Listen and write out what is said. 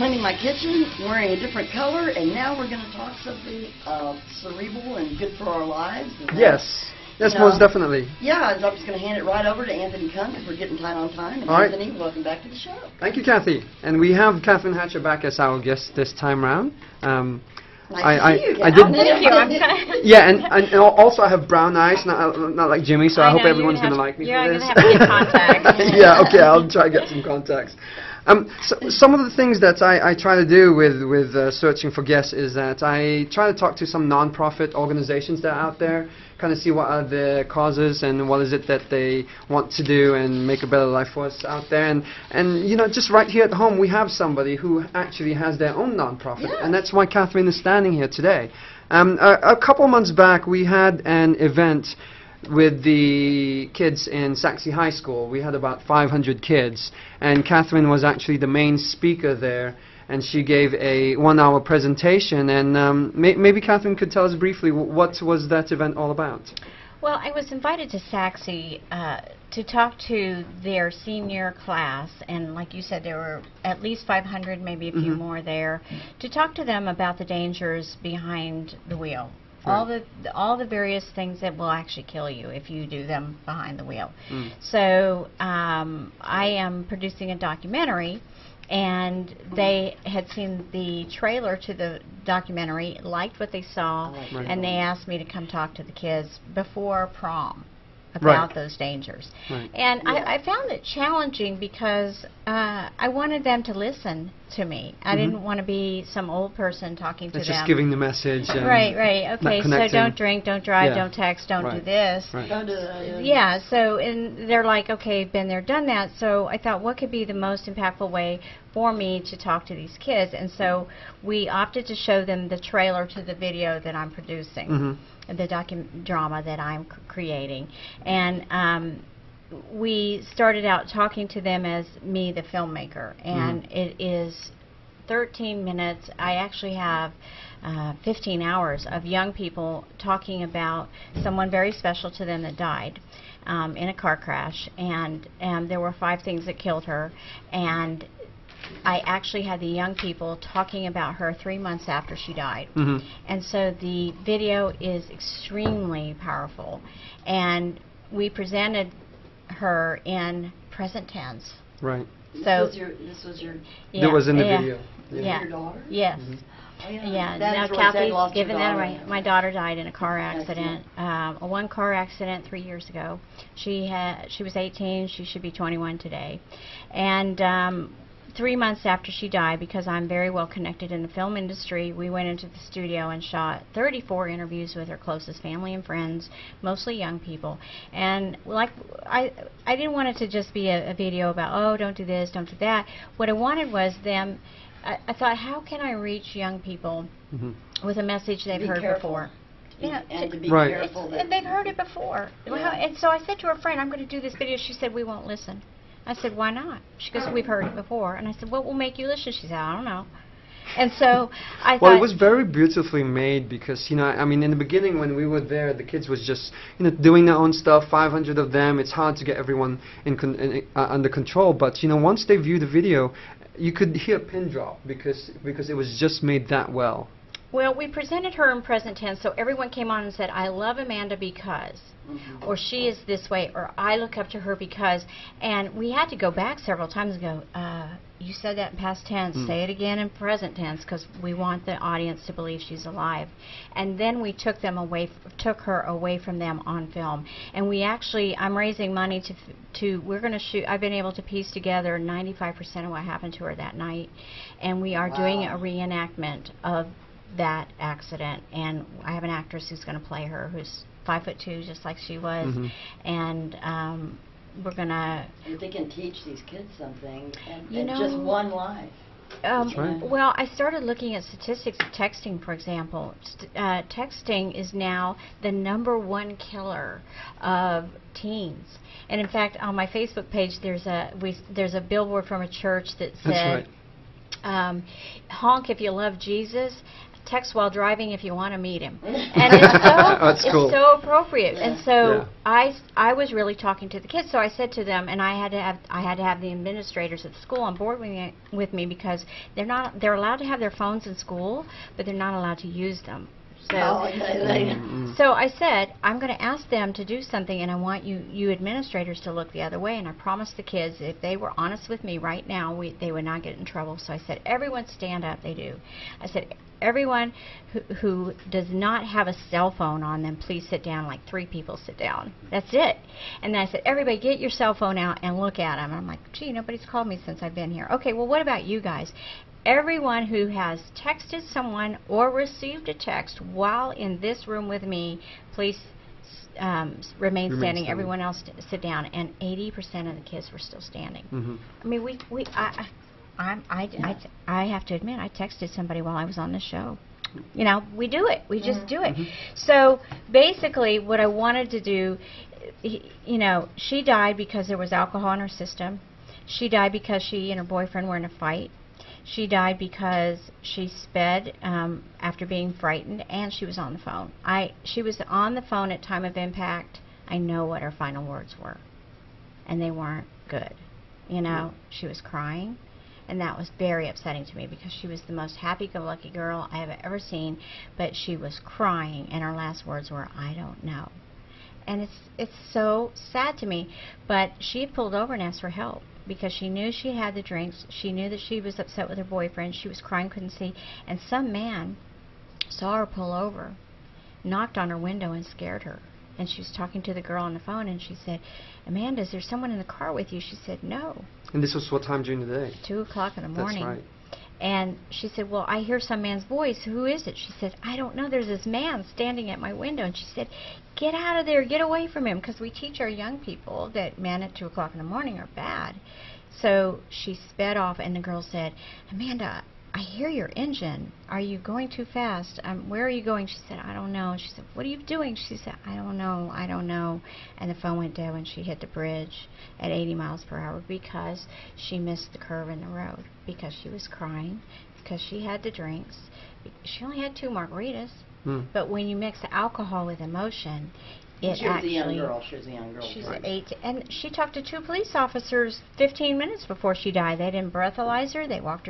cleaning my kitchen, wearing a different color, and now we're going to talk something cerebral and good for our lives. Yes. Yes, most definitely. Yeah, I'm just going to hand it right over to Anthony Kuhn because we're getting tight on time. And All right. Anthony, welcome back to the show. Thank you, Kathy. And we have Cathrine Hatcher back as our guest this time round. Nice to see you again. I did. Thank you. Yeah, and also I have brown eyes, not like Jimmy, so I hope everyone's going to like me for this. You're going to have to get contacts. Yeah, okay, I'll try to get some contacts. So some of the things that I try to do with searching for guests is that I try to talk to some non-profit organizations that are out there, kind of see what are their causes and what is it that they want to do and make a better life for us out there. And you know, just right here at home, we have somebody who actually has their own non-profit, and that's why Cathrine is standing here today. A couple months back, we had an event with the kids in Saxe High School. We had about 500 kids, and Cathrine was actually the main speaker there, and she gave a 1-hour presentation. And maybe Cathrine could tell us briefly what was that event all about. Well, I was invited to Saxe to talk to their senior class, and like you said, there were at least 500, maybe a few more there, to talk to them about the dangers behind the wheel. Right. All the various things that will actually kill you if you do them behind the wheel. So I am producing a documentary, and they had seen the trailer to the documentary, liked what they saw, and they asked me to come talk to the kids before prom about those dangers. And I found it challenging because I wanted them to listen to me. I didn't want to be some old person talking to them. Just giving the message. And right. Okay, so don't drink, don't drive, don't text, don't do this. Don't do that. Yeah, so and they're like, okay, been there, done that. So I thought, what could be the most impactful way for me to talk to these kids? And so we opted to show them the trailer to the video that I'm producing, the docudrama that I'm creating. And we started out talking to them as me, the filmmaker, and it is 13 minutes. I actually have 15 hours of young people talking about someone very special to them that died in a car crash, and there were 5 things that killed her, and I actually had the young people talking about her 3 months after she died. And so the video is extremely powerful, and we presented her in present tense. Right. So this was your that was in the video. Your daughter? Yes. Now Kathy's given that right. My daughter died in a car accident. One car accident 3 years ago. She was 18. She should be 21 today. And 3 months after she died, because I'm very well connected in the film industry, we went into the studio and shot 34 interviews with her closest family and friends, mostly young people. And like I didn't want it to just be a video about, oh, don't do this, don't do that. What I wanted was them. I thought, how can I reach young people with a message they've heard before? And to be careful. And they've heard it before. And so I said to her friend, I'm going to do this video. She said, we won't listen. I said, why not? She goes, we've heard it before. And I said, what will make you listen? She said, I don't know. And so I thought... Well, it was very beautifully made because, you know, I mean, in the beginning when we were there, the kids was just, you know, doing their own stuff, 500 of them. It's hard to get everyone under control. But, you know, once they view the video, you could hear a pin drop because it was just made that well. Well, we presented her in present tense, so everyone came on and said, I love Amanda because, or she is this way, or I look up to her because. And we had to go back several times and go, you said that in past tense, say it again in present tense, because we want the audience to believe she's alive. And then we took her away from them on film. And we actually, I'm raising money we're going to shoot, I've been able to piece together 95% of what happened to her that night. And we are doing a reenactment of that accident, and I have an actress who's going to play her, who's 5'2", just like she was, and we're going to... If they can teach these kids something, and just one life. Well, I started looking at statistics of texting, for example. Texting is now the #1 killer of teens. And in fact, on my Facebook page, there's a billboard from a church that said, honk if you love Jesus. text while driving if you want to meet him. And it's That's so, cool. it's so appropriate. Yeah. And so Yeah. I was really talking to the kids. So I said to them, and I had to have the administrators at the school on board with me because they're allowed to have their phones in school, but they're not allowed to use them. So, so I said, I'm going to ask them to do something, and I want you administrators to look the other way. And I promised the kids, if they were honest with me right now, they would not get in trouble. So I said, everyone stand up. They do. I said, everyone who does not have a cell phone on them, please sit down. Like 3 people sit down. That's it. And then I said, everybody get your cell phone out and look at them. And I'm like, gee, nobody's called me since I've been here. Okay, well, what about you guys? Everyone who has texted someone or received a text while in this room with me, please remain standing. Everyone else sit down. And 80% of the kids were still standing. I mean, I have to admit, I texted somebody while I was on the show. You know, we do it. We just do it. So basically, what I wanted to do, you know, she died because there was alcohol in her system. She died because she and her boyfriend were in a fight. She died because she sped after being frightened, and she was on the phone. She was on the phone at time of impact. I know what her final words were, and they weren't good. You know, she was crying, and that was very upsetting to me because she was the most happy-go-lucky girl I have ever seen, but she was crying, and her last words were, "I don't know." And it's so sad to me, but she had pulled over and asked for help because she knew she had the drinks. She knew that she was upset with her boyfriend. She was crying, couldn't see. And some man saw her pull over, knocked on her window, and scared her. And she was talking to the girl on the phone, and she said, "Amanda, is there someone in the car with you?" She said, "No." And this was what time during the day? 2 o'clock in the morning. That's right. And she said, "Well, I hear some man's voice. Who is it?" She said, "I don't know. There's this man standing at my window." And she said, "Get out of there. Get away from him." Because we teach our young people that men at 2 o'clock in the morning are bad. So she sped off, and the girl said, "Amanda, I hear your engine. Are you going too fast? Where are you going?" She said, "I don't know." She said, "What are you doing?" She said, "I don't know. I don't know." And the phone went dead when she hit the bridge at 80 miles per hour because she missed the curve in the road, because she was crying, because she had the drinks. She only had 2 margaritas. But when you mix alcohol with emotion, it She was actually... a young girl. She was a young girl. She's right. 8, and she talked to 2 police officers 15 minutes before she died. They didn't breathalyze her. They walked her